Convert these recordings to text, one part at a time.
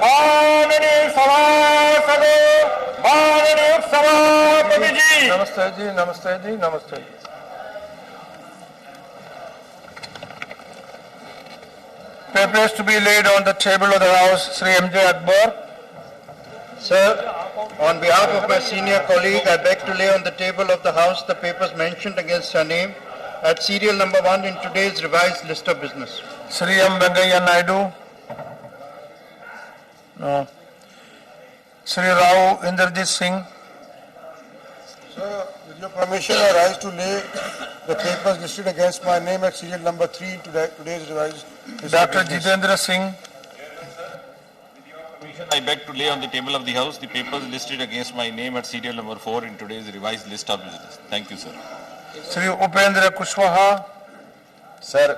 माननीय सभासदों, माननीय सभापति जी। नमस्ते जी, नमस्ते जी, नमस्ते जी। Papers to be laid on the table of the House, Sri M.J. Akbar. Sir, on behalf of my senior colleague, I beg to lay on the table of the House the papers mentioned against her name at serial number 1 in today's revised list of business. Sri M. Venkaiah Naidu. No. Sri Rao Inderjit Singh. Sir, with your permission, I rise to lay the papers listed against my name at serial number 3 in today's revised list of Dr. business. Jitendra Singh. I beg to lay on the table of the House the papers listed against my name at serial number 4 in today's revised list of business. Thank you, sir. Sri Upendra Kushwaha. Sir,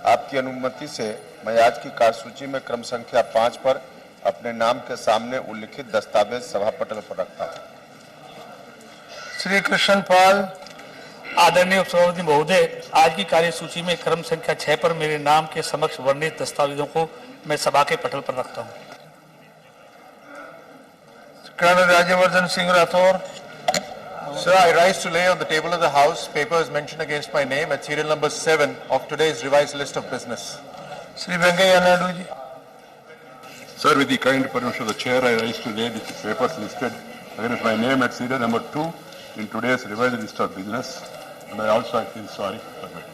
आपकी अनुमति से मैं आज की कार्यसूची में क्रम संख्या 5 पर अपने नाम के सामने उल्लिखित दस्तावेज सभा पटल पर रखता हूँ। Sri Krishan Pal. आदरणीय उपसभापति महोदय, आज की कार्यसूची में क्रम संख्या 6 पर मेरे नाम के समक्ष वर्णित दस्तावेजों को मैं सभा के पटल पर रखता हूं। Colonel Rajyavardhan Singh Rathore. Sir, I rise to lay on the table of the House papers mentioned against my name at serial number 7 of today's revised list of business. Sri Venkaiah Naidu ji. Sir, with the kind permission of the chair, I rise to lay the papers listed against my name at serial number 2 in today's revised list of business, and I also feel sorry for it.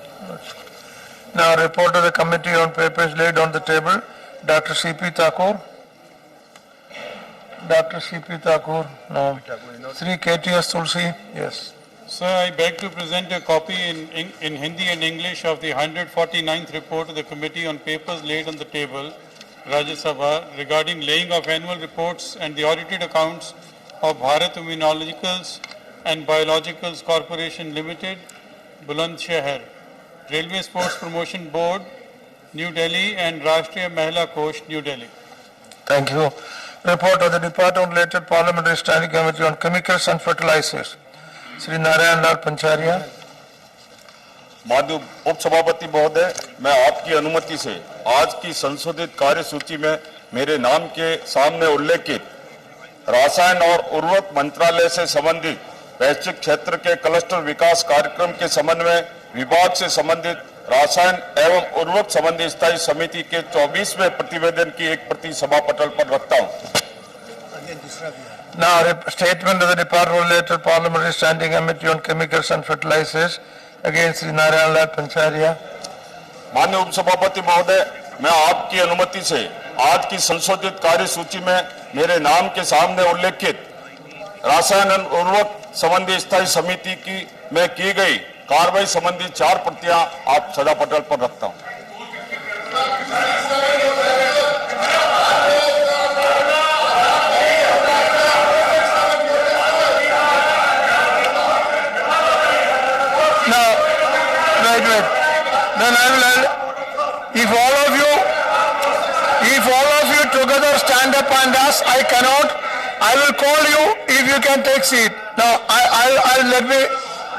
Now report of the committee on papers laid on the table. Dr. C.P. Thakur. Dr. C.P. Thakur. No. Sri K.T.S. Tulsi. Yes. Sir, I beg to present a copy in Hindi and English of the 149th report of the Committee on Papers laid on the table, Rajya Sabha, regarding laying of annual reports and the audited accounts of Bharat Immunologicals and Biologicals Corporation Limited, Bulandshahr, Railway Sports Promotion Board, New Delhi, and Rashtriya Mahila Kosh, New Delhi. Thank you. Report of the Department related Parliamentary Standing Committee on Chemicals and Fertilizers. Sri Narayan Lal Pancharia. माननीय उपसभापति महोदय, मैं आपकी अनुमति से आज की संशोधित कार्यसूची में मेरे नाम के सामने उल्लेखित रसायन और उर्वरक मंत्रालय से संबंधित वैश्विक क्षेत्र के क्लस्टर विकास कार्यक्रम के समन्वय विभाग से संबंधित रसायन एवं उर्वरक संबंधी स्थायी समिति के 24वें प्रतिवेदन की एक प्रति सभा पटल पर रखता हूं। Now, a statement of the Department related Parliamentary Standing Committee on Chemicals and Fertilizers against Sri Narayan Lal Pancharia. माननीय उपसभापति महोदय, मैं आपकी अनुमति से आज की संशोधित कार्यसूची में मेरे नाम के सामने उल्लेखित रसायन और उर्वरक संबंधी स्थायी समिति की में की गई कार्रवाई संबंधी 4 प्रतियां आप सभा पटल पर रखता हूं। Now, wait. Then I will, if all of you together stand up and ask, I cannot, I will call you if you can take seat. Now, I'll let me,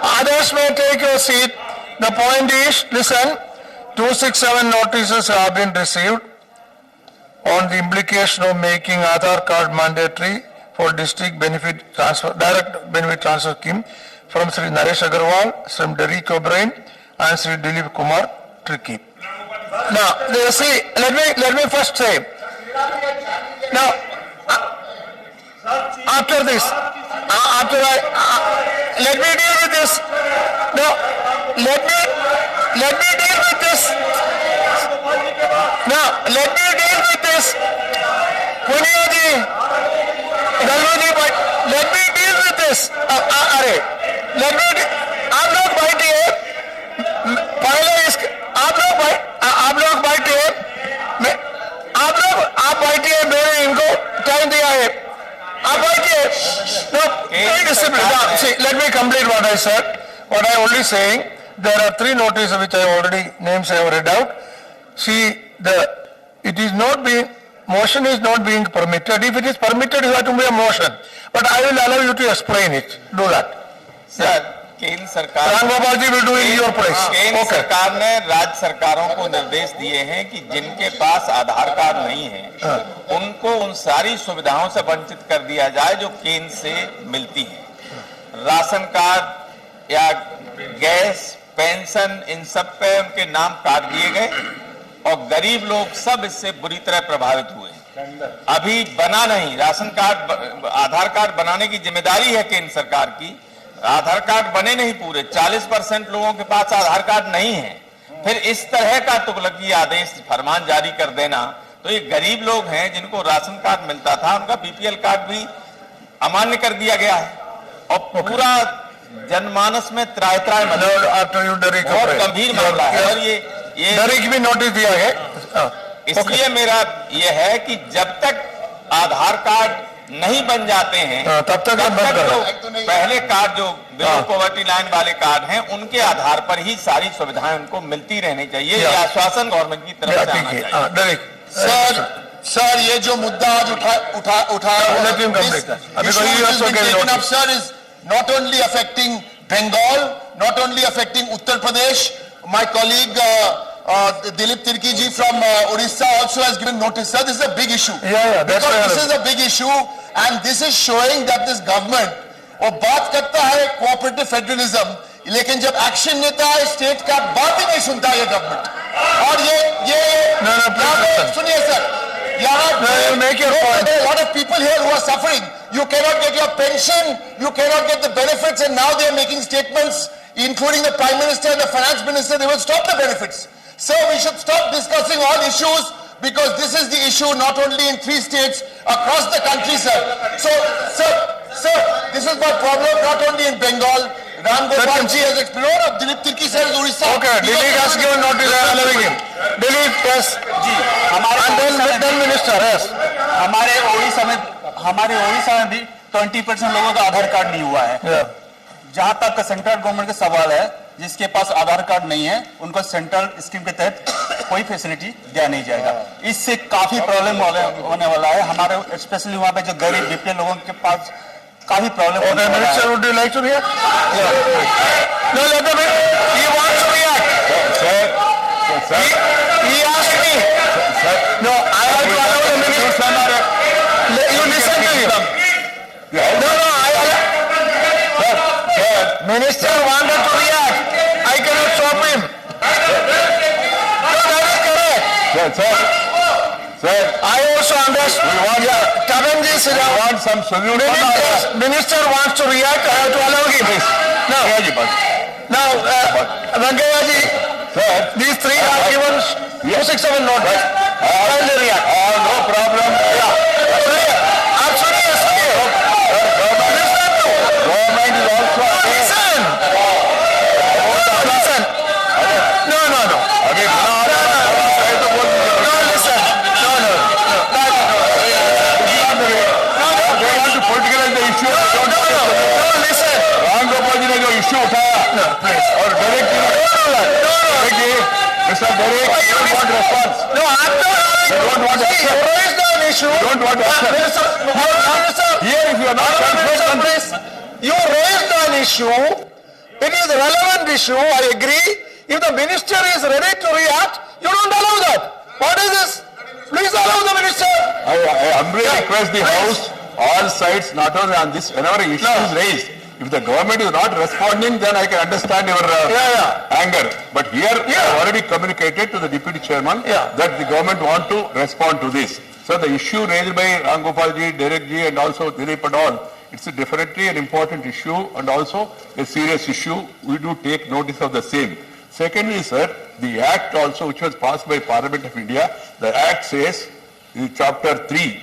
others may take your seat. The point is, listen, 267 notices have been received on the implication of making Aadhaar card mandatory for district benefit transfer, direct benefit transfer scheme from Sri Naresh Agarwal, Sri Derek O'Brien, and Sri Dilip Kumar Tricky. Now, see, let me first say. Now, after this, let me deal with this. Now, let me deal with this. Now, let me deal with this. Punya ji, Galva ji, but let me deal with this. Let me. आप लोग बैठिए. पहले इस आप लोग बैठिए. आप बैठिए. मैंने इनको टाइम दिया है. आप बैठिए. No, discipline. See, let me complete what I said. What I only saying, there are 3 notices which I already names I have read out. See, it is not being, motion is not being permitted. If it is permitted, you have to make a motion. But I will allow you to explain it. Do that. Sir, केंद्र सरकार Ram Gopal ji will do in your place. केंद्र Okay. सरकार ने राज्य सरकारों को निर्देश दिए हैं कि जिनके पास आधार कार्ड नहीं है उनको उन सारी सुविधाओं से वंचित कर दिया जाए जो केंद्र से मिलती है। राशन कार्ड या गैस, पेंशन, इन सब पे उनके नाम काट दिए गए और गरीब लोग सब इससे बुरी तरह प्रभावित हुए। अभी बना नहीं राशन कार्ड, आधार कार्ड बनाने की जिम्मेदारी है केंद्र सरकार की। आधार कार्ड बने नहीं पूरे, 40% लोगों के पास आधार कार्ड नहीं है। फिर इस तरह का तुगलकी आदेश फरमान जारी कर देना, तो ये गरीब लोग हैं जिनको राशन कार्ड मिलता था, उनका बीपीएल कार्ड भी अमान्य कर दिया गया है और पूरा जनमानस में त्राय त्राय बहुत गंभीर मामला है। और ये भी नोटिस दिया है। इसलिए मेरा ये है कि जब तक आधार कार्ड नहीं बन जाते हैं तब तक तो पहले कार्ड जो बिलो पॉवर्टी लाइन वाले कार्ड हैं उनके आधार पर ही सारी सुविधाएं उनको मिलती रहनी चाहिए। ये आश्वासन गवर्नमेंट की तरफ से आना चाहिए। सर, ये जो मुद्दा आज sir is not only affecting Bengal, not only affecting Uttar Pradesh. My colleague Dilip Tirki ji from Orissa also has given notice. Sir, this is a big issue. Yeah, that's why. This is a big issue, and this is showing that this government वो बात करता है cooperative federalism, लेकिन जब action लेता है state का बात ही नहीं सुनता ये गवर्नमेंट. और ये सुनिए sir, a lot of people here who are suffering. You cannot get your pension, you cannot get the benefits, and now they are making statements, including the Prime Minister and the Finance Minister, they will stop the benefits. So we should stop discussing all issues because this is the issue not only in 3 states, across the country, sir. So, sir, this is my problem not only in Bengal. Ram Gopal ji has explored, Dilip Tirki sir is Orissa. Okay, Dilip has given notice, I am allowing him. Dilip, yes. जी, हमारे then minister, yes. हमारे ओडिशा में भी 20% लोगों का आधार card नहीं हुआ है। जहां तक सेंट्रल गवर्नमेंट का सवाल है, जिसके पास आधार कार्ड नहीं है उनको सेंट्रल स्कीम के तहत कोई फैसिलिटी दिया नहीं जाएगा। इससे काफी प्रॉब्लम होने वाला है हमारे, स्पेशली वहां पे जो गरीब बीपीएल लोगों के पास काफी प्रॉब्लम होने वाला है। Minister, would you like to react? No, let him. He wants to react. He asked me. No, I have to allow the minister. You listen to him. No, Minister wanted to react. I cannot stop him. No, that is correct. Sir, I also understand. Taranji, sit down. want some solution. Minister wants to react. I have to allow him. Now, Venkaya ji, these 3 are given 267 notice. I'll react. No problem. Government is also Listen. No. politicize the issue. Listen. Ram Gopal ji ने जो issue उठाया और Mr. Derek, you don't want response. No, I'm not. You don't want action. You raised an issue. You don't want action. Here, if you are not confident, You raised an issue. It is a relevant issue. I agree. If the minister is ready to react, you don't allow that. What is this? Please allow the minister. I humbly request the House, all sides, not only on this, whenever an issue is raised, if the government is not responding, then I can understand your anger. But here, I have already communicated to the Deputy Chairman that the government want to respond to this. So the issue raised by Ram Gopal ji, Derek ji, and also Dilip and all, it's definitely an important issue and also a serious issue. We do take notice of the same. Secondly, sir, the Act also which was passed by Parliament of India, the Act says in Chapter 3,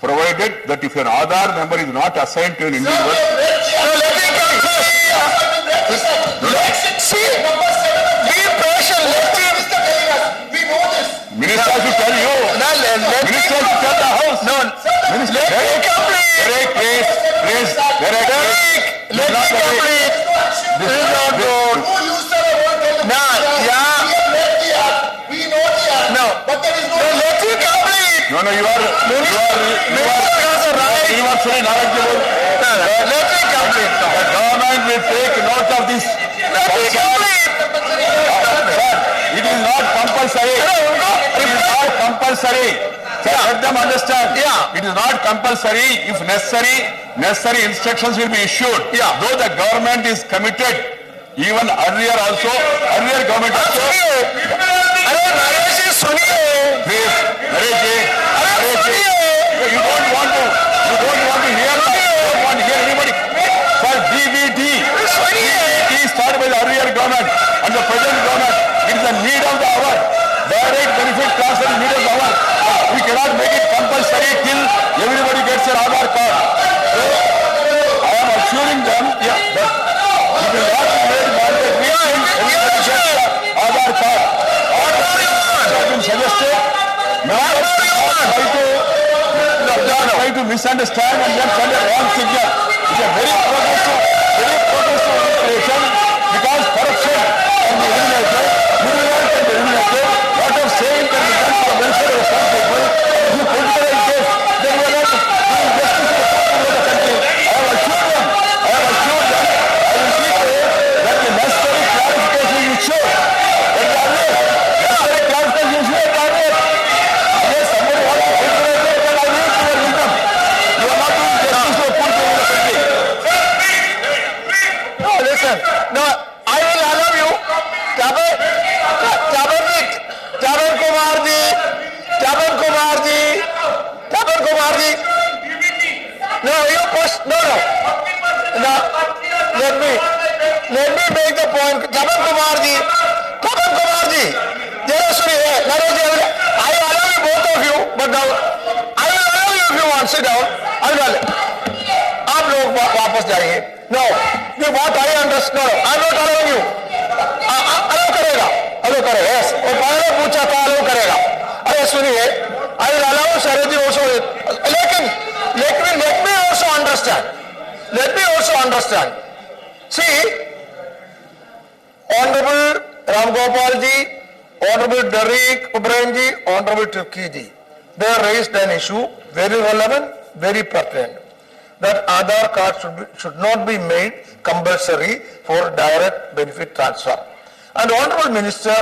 provided that if an Aadhaar number is not assigned to an individual, Minister should tell you. Minister should tell the House. No, Minister, let me complete. Derek, please. Derek, Let me complete. This is not good. No, We know the No. but there is no. Let me complete. No, you are. Minister has a right. You are saying, Let me complete. the government will take note of this. Let me complete. Sir, it is not compulsory. It is not compulsory. Sir, let them understand. Yeah. It is not compulsory. If necessary instructions will be issued. Yeah. Though the government is committed, even earlier government also. अरे नरेश जी सुनिए. Please, Naresh ji, अरे सुनिए. you don't want to hear anybody. Sir, DBT started by the earlier government and the present government. It is the need of the hour. Direct benefit transfer is need of the hour. We cannot make it compulsory till everybody gets their Aadhaar card. So, I am assuring them that it will not be made mandatory till everybody gets their Aadhaar card. Has been suggested. Members try to misunderstand and then send a wrong signal. It's a very progressive legislation because corruption can be eliminated, middleman can be eliminated, lot of saving can be done for the welfare of some people. If you politicize this, then you are not doing justice to the people of the country. I have assured them, I will keep that the necessary clarification is issued. Necessary clarification is issued. Yes, somebody wants to politicize it, then I need your wisdom. You are not doing justice to the poor people of the country. No, listen. No, I will allow you. Tapan Kumar ji. No, you push. No. Let me make the point. Tapan Kumar ji. Jara suniye. Naresh ji, I will allow you both of you, but now I will allow you if you want. Sit down. I will. आप लोग वापस जाइए. No, you what I understand. No, I'm not allowing you. अलो करेगा. Yes. वो पहले पूछा था अलो करेगा. अरे सुनिए. I will allow Sharad ji also. लेकिन let me also understand. Let me also understand. See, Honorable Ram Gopal ji, Honorable Derek O'Brien ji, Honorable Turki ji, they raised an issue very relevant, very pertinent, that Aadhaar card should not be made compulsory for direct benefit transfer. And Honorable Minister,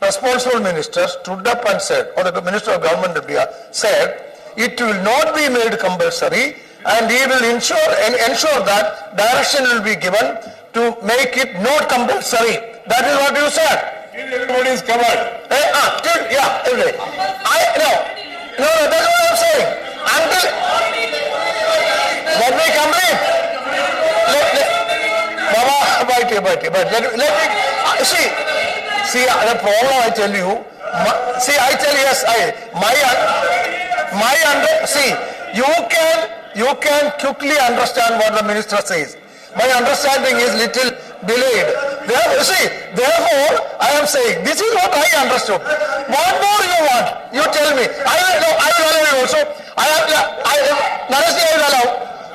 responsible minister stood up and said, or the Minister of Government of India said, it will not be made compulsory and he will ensure that direction will be given to make it not compulsory. That is what you said. Everybody is covered. Yeah, everybody. No, that's what I'm saying. Until, let me complete. Let me, see, the problem I tell you, you can quickly understand what the minister says. My understanding is little delayed. Therefore, I am saying, this is what I understood. What more you want? You tell me. I will allow you also. Naresh ji, I will allow.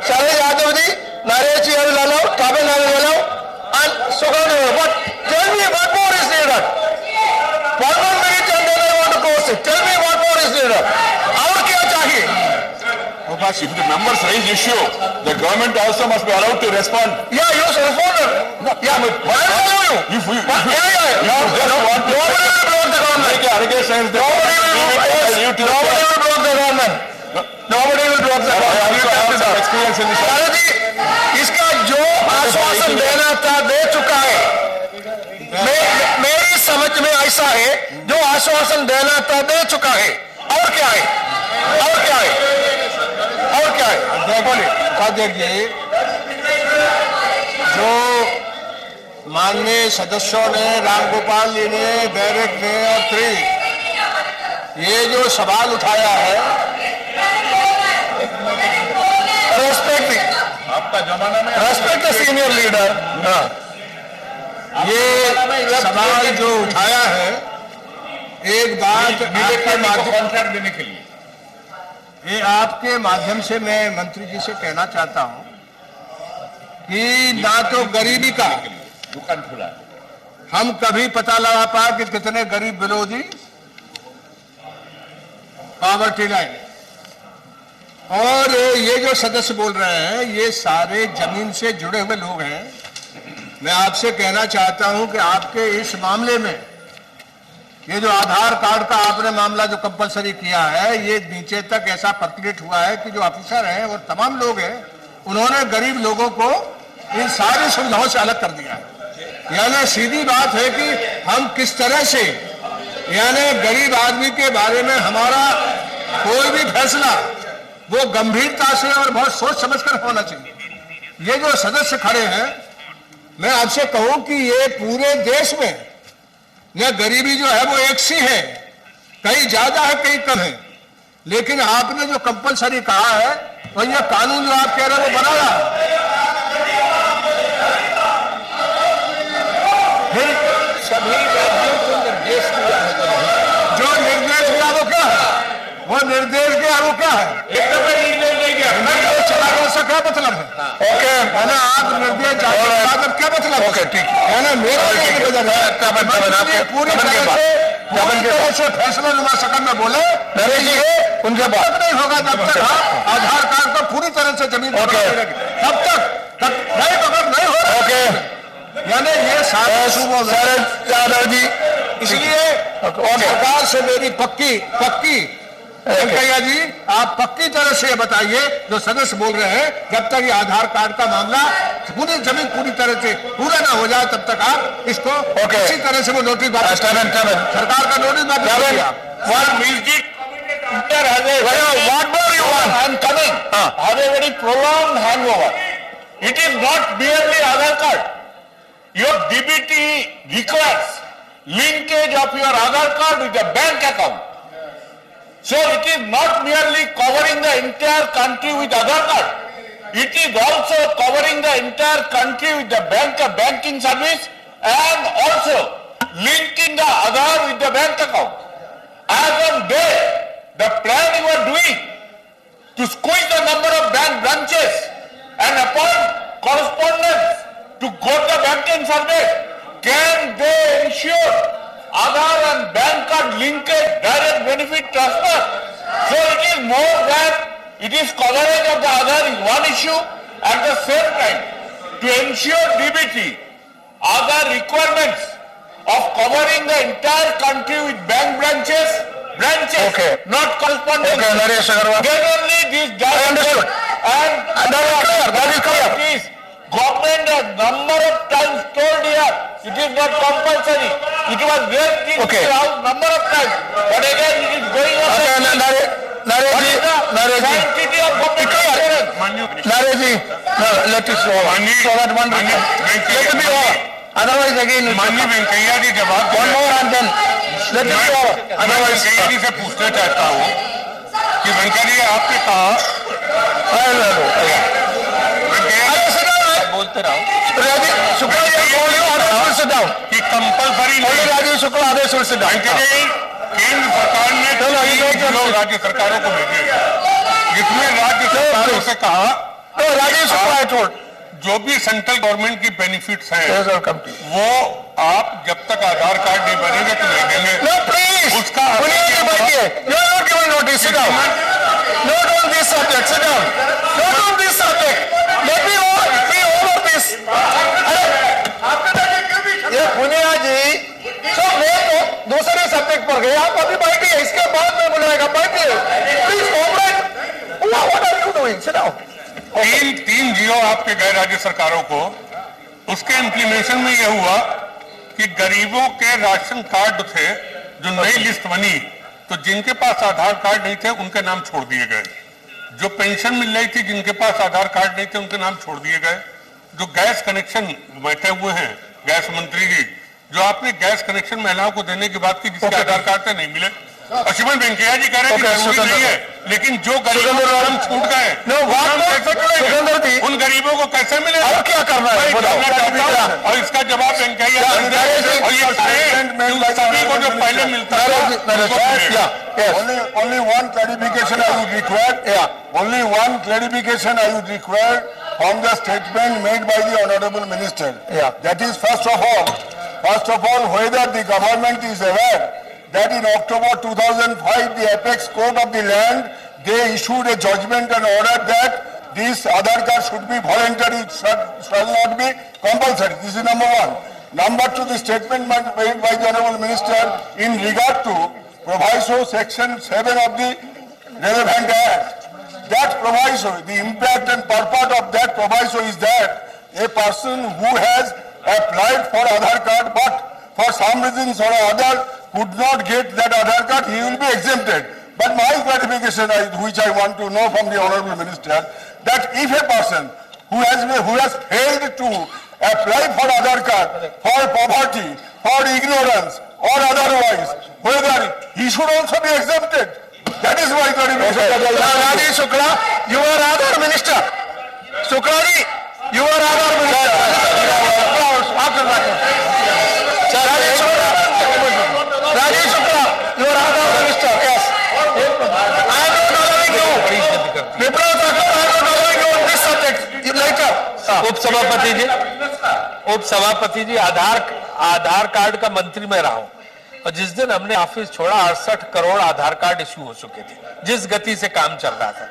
Shailesh Yadav ji, Naresh ji, I will allow. Tapan, I will allow. And Sukhani, but tell me what more is needed. 1 minute and then I want to close it. Tell me what more is needed. Aur kya chahiye? If the members raise issue, the government also must be allowed to respond. Yeah, you responded. Yeah, but I will allow you. If you Nobody will block the government. make allegations, Nobody will block the government. Nobody will block the government. experience in this. Bharat जी, इसका जो आश्वासन देना था दे चुका है. मेरी समझ में ऐसा है, जो आश्वासन देना था दे चुका है. और क्या है? अध्यक्ष जी, जो माननीय सदस्यों ने, रामगोपाल जी ने, बैरक ने और ये जो सवाल उठाया है, रेस्पेक्ट द सीनियर लीडर. ये सवाल जो उठाया है, एक बात आपके माध्यम कॉन्ट्रैक्ट देने के लिए ये आपके माध्यम से मैं मंत्री जी से कहना चाहता हूं कि ना तो गरीबी का दुकान खुला है, हम कभी पता लगा पाए कि कितने गरीब विरोधी पॉवर्टी लाइन, और ये जो सदस्य बोल रहे हैं ये सारे जमीन से जुड़े हुए लोग हैं। मैं आपसे कहना चाहता हूं कि आपके इस मामले में ये जो आधार कार्ड का आपने मामला जो कंपलसरी किया है, ये नीचे तक ऐसा पर्कुलेट हुआ है कि जो ऑफिसर हैं और तमाम लोग हैं, उन्होंने गरीब लोगों को इन सारी सुविधाओं से अलग कर दिया है। यानी सीधी बात है कि हम किस तरह से, यानी गरीब आदमी के बारे में हमारा कोई भी फैसला वो गंभीरता से और बहुत सोच समझकर होना चाहिए। ये जो सदस्य खड़े हैं, मैं आपसे कहूं कि ये पूरे देश में यह गरीबी जो है वो एक सी है, कहीं ज्यादा है कहीं कम है, लेकिन आपने जो कंपलसरी कहा है और यह कानून जो आप कह रहे हैं वो बनाया फिर सभी राज्यों को निर्देश दिया है। जो निर्देश दिया वो क्या है? वो निर्देश दिया वो क्या है? निर्देश चला गया, उसका क्या मतलब है? ओके, है ना, आप निर्देश जारी क्या मतलब? ओके, ठीक है ना, मेरा पूरी तरह से फैसला नुमा शकल में बोले उनके बाद नहीं होगा जब तक आधार कार्ड को पूरी तरह से जमीन तब तक नहीं अगर नहीं हो। ओके, यानी ये सारे दादाजी, इसलिए सरकार से मेरी पक्की वेंकैया जी, आप पक्की तरह से बताइए, जो सदस्य बोल रहे हैं, जब तक ये आधार कार्ड का मामला पूरी जमीन पूरी तरह से पूरा ना हो जाए तब तक आप इसको इसी तरह से वो नोटिस वापस सरकार का नोटिस वापस। What more you want? I am coming. Have a very prolonged hangover. It is not merely Aadhaar card. Your DBT requires linkage of your Aadhaar card with a bank account. So it is not merely covering the entire country with Aadhaar card. It is also covering the entire country with the banking service and also linking the Aadhaar with the bank account. As on day, the plan you are doing to squeeze the number of bank branches and upon correspondence to go to the banking service, can they ensure Aadhaar and bank card linkage, direct benefit transfer? So it is more than it is coverage of the Aadhaar is one issue. At the same time, to ensure DBT, Aadhaar requirements of covering the entire country with bank branches, not correspondence. Okay, Naresh Agarwal. Then only these directions and that is clear. Government has number of times told here it is not compulsory. It was raised in the house number of times, but again it is going on. Sanctity of government clearance. Nareji, let us go. So that one let it be over. Otherwise again. माननीय वेंकैया जी जवाब one more and then let it be over. Otherwise Venkaiah जी से पूछना चाहता हूँ कि वेंकैया जी आपने कहा बोलते रहो शुक्ला कि कंपलसरी राजीव शुक्ला आदेश केंद्र सरकार ने राज्य सरकारों को भेजे, जिसमें राज्य सरकारों से कहा राजीव शुक्ला जो भी सेंट्रल गवर्नमेंट की बेनिफिट्स हैं वो आप जब तक आधार कार्ड नहीं बनेंगे तो नहीं देंगे। उसका पुनिया जी मैं तो दूसरे सब्जेक्ट पर गए, आप अभी बैठिए, इसके बाद में बुलाएगा, बैठिए प्लीज कोऑपरेट। तीन जियो आपके गए राज्य सरकारों को, उसके इम्प्लीमेशन में यह हुआ कि गरीबों के राशन कार्ड थे जो नई लिस्ट बनी, तो जिनके पास आधार कार्ड नहीं थे उनके नाम छोड़ दिए गए। जो पेंशन मिल रही थी जिनके पास आधार कार्ड नहीं थे उनके नाम छोड़ दिए गए। जो गैस कनेक्शन बैठे हुए हैं गैस मंत्री जी, जो आपने गैस कनेक्शन महिलाओं को देने की बात की जिसके आधार कार्ड से नहीं मिले, श्रीमान वेंकैया जी कह रहे हैं कि जरूरी नहीं है, लेकिन जो गरीबों के नाम छूट गए उन गरीबों को कैसे मिले? और क्या करना है और इसका जवाब वेंकैया और ये सभी को जो पहले मिलता है। Only one clarification I would require. Only one clarification I would require from the statement made by the Honorable Minister. That is, first of all, whether the government is aware that in October 2005, the apex court of the land they issued a judgment and ordered that this Aadhaar card should be voluntary, shall not be compulsory. This is number one. Number two, the statement made by the Honorable Minister in regard to proviso section 7 of the relevant act. That proviso, the impact and purport of that proviso is that a person who has applied for Aadhaar card but for some reasons or other could not get that Aadhaar card, he will be exempted. But my clarification, which I want to know from the Honorable Minister, that if a person who has failed to apply for Aadhaar card for poverty, for ignorance or otherwise, whether he should also be exempted. That is my clarification. Rajesh Shukla, you are Aadhaar Minister. Shukla ji, you are Aadhaar Minister. Rajesh Shukla, you are Aadhaar Minister. Yes. I am not allowing you. Viplav Thakur, I am not allowing you on this subject. Later. उप सभापति जी आधार card का मंत्री मैं रहा हूं और जिस दिन हमने ऑफिस छोड़ा 68 करोड़ आधार कार्ड इश्यू हो चुके थे जिस गति से काम चल रहा था।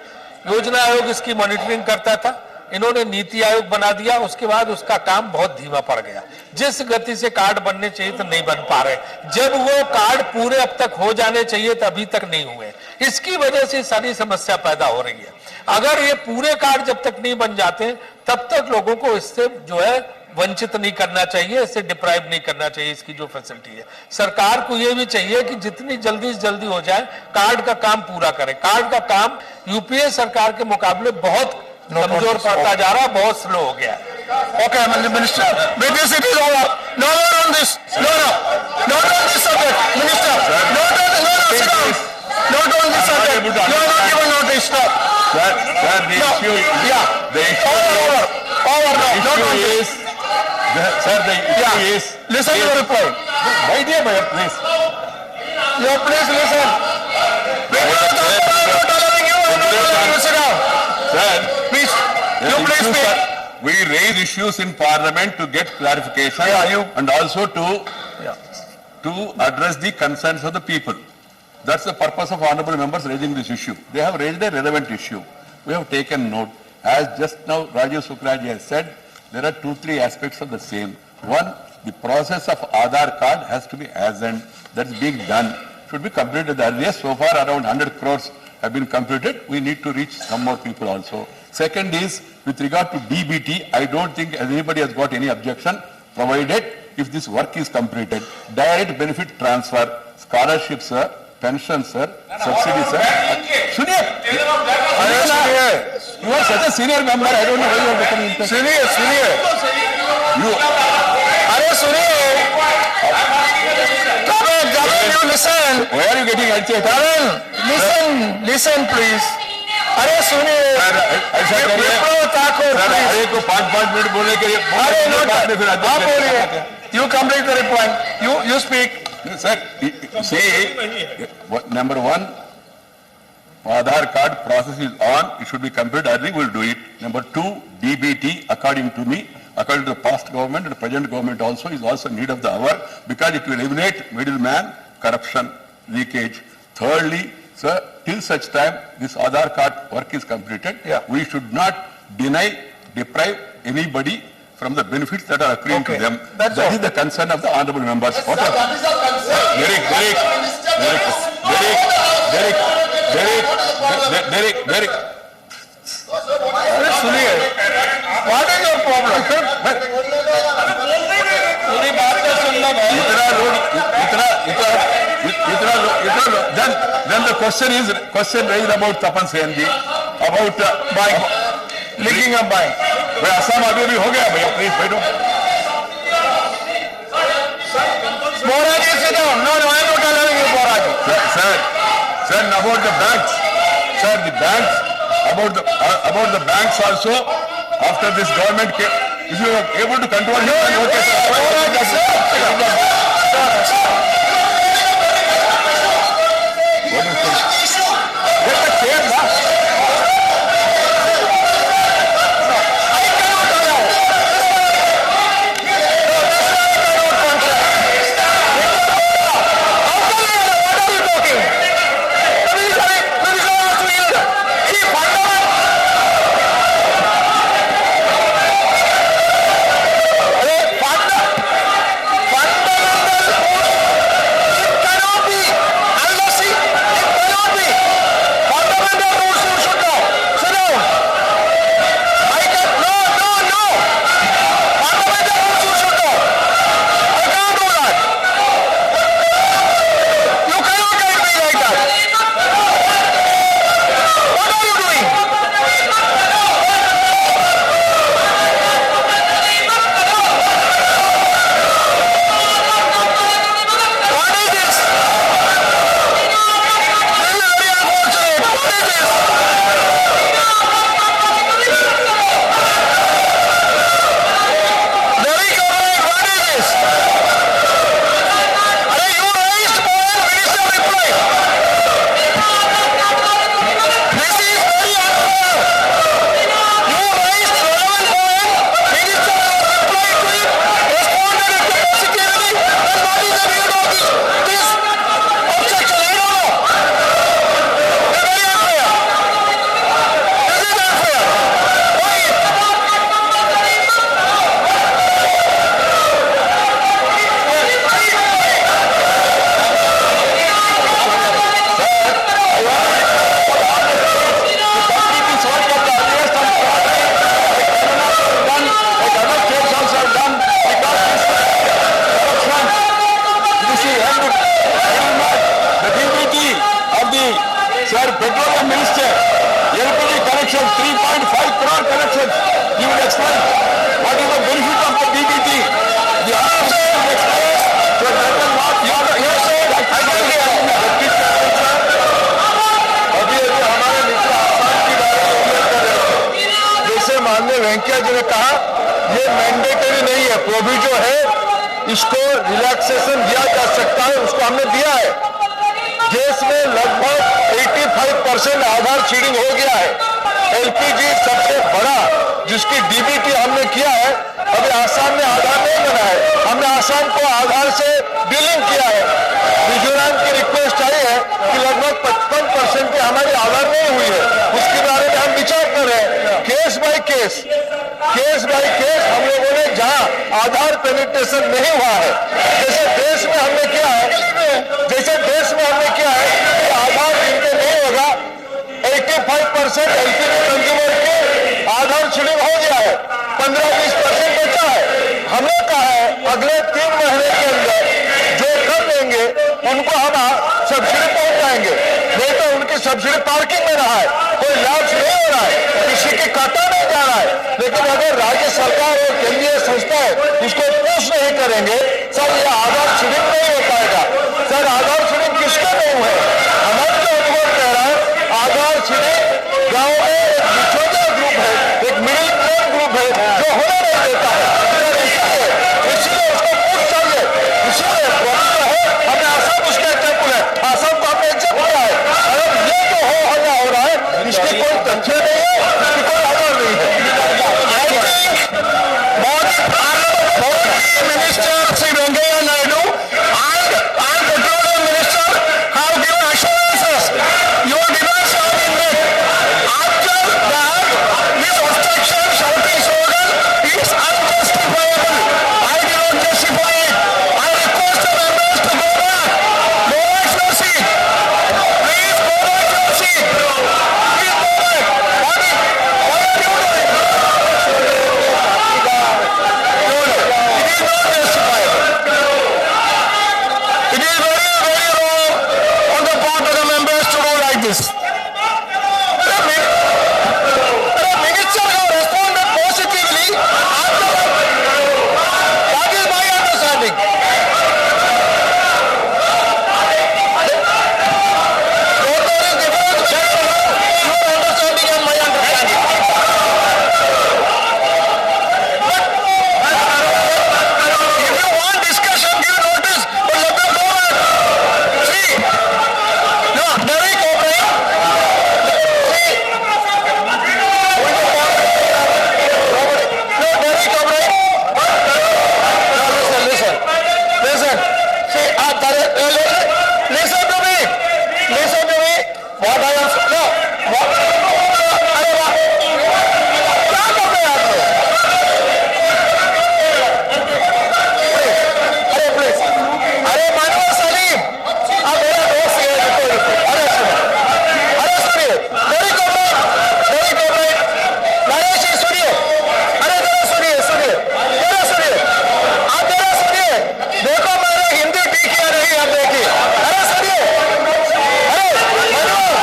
योजना आयोग इसकी मॉनिटरिंग करता था, इन्होंने नीति आयोग बना दिया, उसके बाद उसका काम बहुत धीमा पड़ गया। जिस गति से कार्ड बनने चाहिए तो नहीं बन पा रहे, जब वो कार्ड पूरे अब तक हो जाने चाहिए तो अभी तक नहीं हुए। इसकी वजह से सारी समस्या पैदा हो रही है। अगर ये पूरे कार्ड जब तक नहीं बन जाते तब तक लोगों को इससे जो है वंचित नहीं करना चाहिए, इससे डिप्राइव नहीं करना चाहिए इसकी जो फैसिलिटी है। सरकार को ये भी चाहिए कि जितनी जल्दी से जल्दी हो जाए कार्ड का काम पूरा करे। कार्ड का काम यूपीए सरकार के मुकाबले बहुत कमजोर पड़ता जा रहा, बहुत स्लो हो गया। Okay, Minister, with this it is over. No more on this. No on this subject, Minister. Sit down. Not on this subject. You are not given notice. Stop. Sir, the issue is... Yeah. The issue Over now. Not on this. Sir, the issue is... Listen to the reply. My dear, please. You please listen. I'm not allowing you. I'm not allowing you. Sit down. Sir, Please. the You please issues speak. are- we raise issues in Parliament to get clarification and also to address the concerns of the people. That's the purpose of honorable members raising this issue. They have raised a relevant issue. We have taken note. As just now Rajesh Shukla ji has said, there are 2-3 aspects of the same. One, the process of Aadhaar card has to be ascend. That's being done. Should be completed earlier. So far around 100 crores have been completed. We need to reach some more people also. Second is, with regard to DBT, I don't think anybody has got any objection, provided if this work is completed, direct benefit transfer, scholarships, sir, pensions, sir, subsidies, sir. Suniya, you are such a senior member, I don't know why you are becoming interested. Suniya. You, Karan, you listen. where are you getting agitated? Karan, listen please. ऐसा करिए, अरे को 5-5 minute बोलने के लिए आप बोलिए. You complete the reply. You speak. Sir, see, number one, Aadhaar card process is on, it should be completed early, we'll do it. Number two, DBT, according to me, according to the past government and the present government also, is also need of the hour, because it will eliminate middleman, corruption, leakage. Thirdly, sir, till such time this Aadhaar card work is completed, we should not deprive anybody from the benefits that are accruing to them. That is the concern of the honorable members. What That is our concern. Derek. What is your problem? पूरी बात तो सुनना भाई। Then the question raised about Tapan Senji, about buying, Linking up buying. भाई असम अभी भी हो गया भैया, प्लीज बैठो. Moraji, sit down. No, I am not allowing you, Moraji. Sir, about the banks, sir, about the banks also, after this government came, if you are able to control him, then okay, sir. Get the chair, sir. What are you talking? Sir, petroleum minister, LPG connection, 3.5 crore connections. You will explain what is the benefit of the DBT. The honorable minister will explain. So that is what you are saying. अभी हमारे मित्र आसाम की बात कर रहे थे, जैसे माननीय वेंकैया जी ने कहा, ये मैंडेटरी नहीं है, प्रोविजो है, इसको रिलैक्सेशन दिया जा सकता है, उसको हमने दिया है। देश में लगभग 85% आधार सीडिंग हो गया है। एलपीजी सबसे बड़ा जिसकी डीबीटी हमने किया है, अभी आसाम में आधार नहीं बना है, हमने आसाम को आधार से डीलिंग किया है। मिजोरम की रिक्वेस्ट आई है कि लगभग 55% की हमारी आधार नहीं हुई है, उसके बारे में हम विचार कर रहे हैं। केस बाय केस हम लोगों ने जहां आधार पेनिट्रेशन नहीं हुआ है, जैसे देश में हमने किया है कि आधार जिनके नहीं होगा, 85% एलपीजी कंज्यूमर के आधार सीडिंग हो गया है, 15-20% बचा है। हमने कहा है अगले 3 महीने के अंदर जो कर देंगे उनको हम सब्सिडी पहुंचाएंगे, नहीं तो उनकी सब्सिडी पार्किंग में रहा है, कोई लाभ नहीं हो रहा है, किसी के काटा नहीं जा रहा है। लेकिन अगर राज्य सरकार और केंद्रीय संस्थाएं उसको पुश नहीं करेंगे, सर ये आधार सीडिंग नहीं हो पाएगा। सर आधार सीडिंग किसके नहीं हुए, हमारे जो अनुभव कह रहा है, आधार सीडिंग गाँव में एक निचोजा ग्रुप है, एक मिडिल क्लास ग्रुप है जो होने नहीं देता है। इसलिए उसको पुश चाहिए, इसलिए प्रॉब्लम है, हमने आसाम उसका एग्जाम्पल है, आसाम को हमने एग्जाम्पल किया है। अगर ये जो हो रहा है इसकी कोई तथ्य नहीं है, इसकी कोई आधार नहीं है। Minister Shri Venkaiah Naidu and petroleum minister have given assurances. Your demands have been met. After that, this obstruction shouting slogan is unjustifiable. I do not justify it. I request the members to go back. Go back to your seat. Please go back to your seat. Please go back. What are you doing? It is not justifiable. It is very, very wrong on the part of the members to do like this. The minister have responded positively after that is my understanding. Totally different your understanding and my understanding. If you want discussion, give notice, but let them go back. See, no, Derek O'Brien. See, no, Derek O'Brien. No, listen. See, listen to me. What I am, no, what, अरे वाह, क्या कर रहे हैं आप लोग? अरे please, अरे मनोज सलीम, आप मेरा दोस्त है, अरे सुनिए, मेरी कॉमेंट, नरेश जी सुनिए, अरे जरा सुनिए, आप जरा सुनिए, देखो मैंने हिंदी ठीक किया नहीं, आप देखिए, अरे सुनिए, अरे मनोज,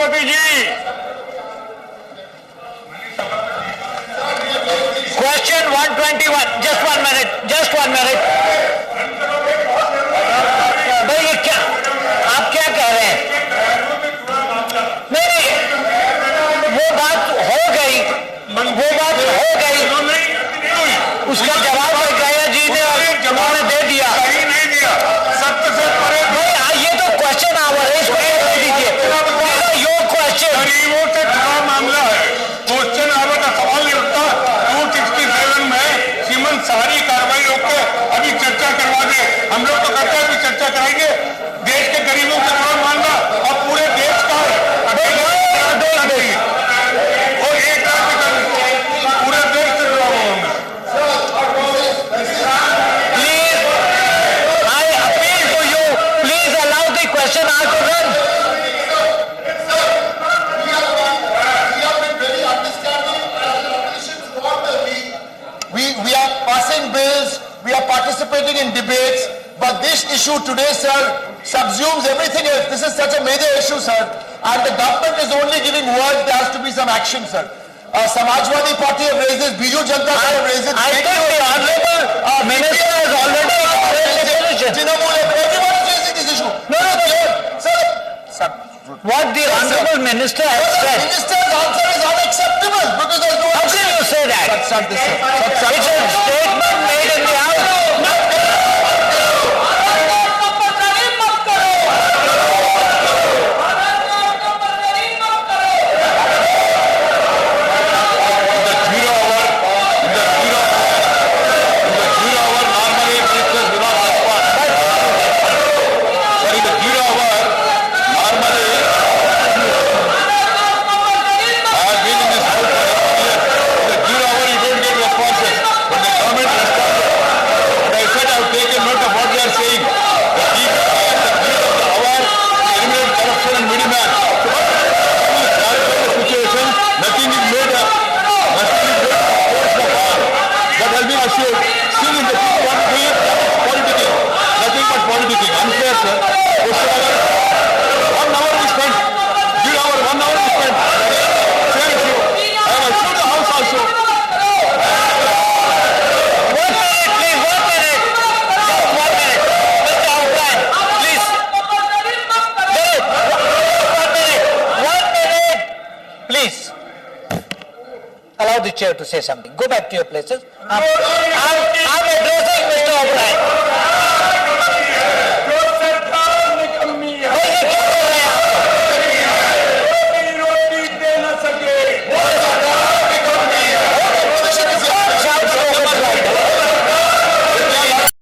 सभापति जी। Question 121, just 1 minute, just 1 minute. भाई ये क्या, आप क्या कह रहे हैं? नहीं, वो बात हो गई, उसका जवाब गया जी ने उन्होंने दे दिया। नहीं दिया, सत्य से परे। भाई ये तो क्वेश्चन आवर है, इसको दे दीजिए। योर क्वेश्चन गरीबों से जुड़ा मामला है, क्वेश्चन आवर का सवाल नहीं उठता। 267 में सीमन सारी कार्रवाई रोक के अभी चर्चा करवा दे। हम लोग तो कहते हैं अभी चर्चा कराएंगे। देश के गरीबों से जुड़ा मामला और पूरे देश का और एक राज्य का पूरे देश से जुड़ा मामला। Please, I appeal to you, please allow the question hour to run. We are passing bills, we are participating in debates, but this issue today, sir, subsumes everything else. This is such a major issue, sir, and the government is only giving words. There has to be some action, sir. Samajwadi Party have raised this, Biju Janata Party have raised this. I think the honorable minister has already raised this issue. Trinamool, everyone is raising this issue. No, sir. What the honorable minister has said. The minister's answer is unacceptable because there is no. How can you say that? It's a statement made in the house. Allow the chair to say something. Go back to your places. I'm addressing Mr. O'Brien.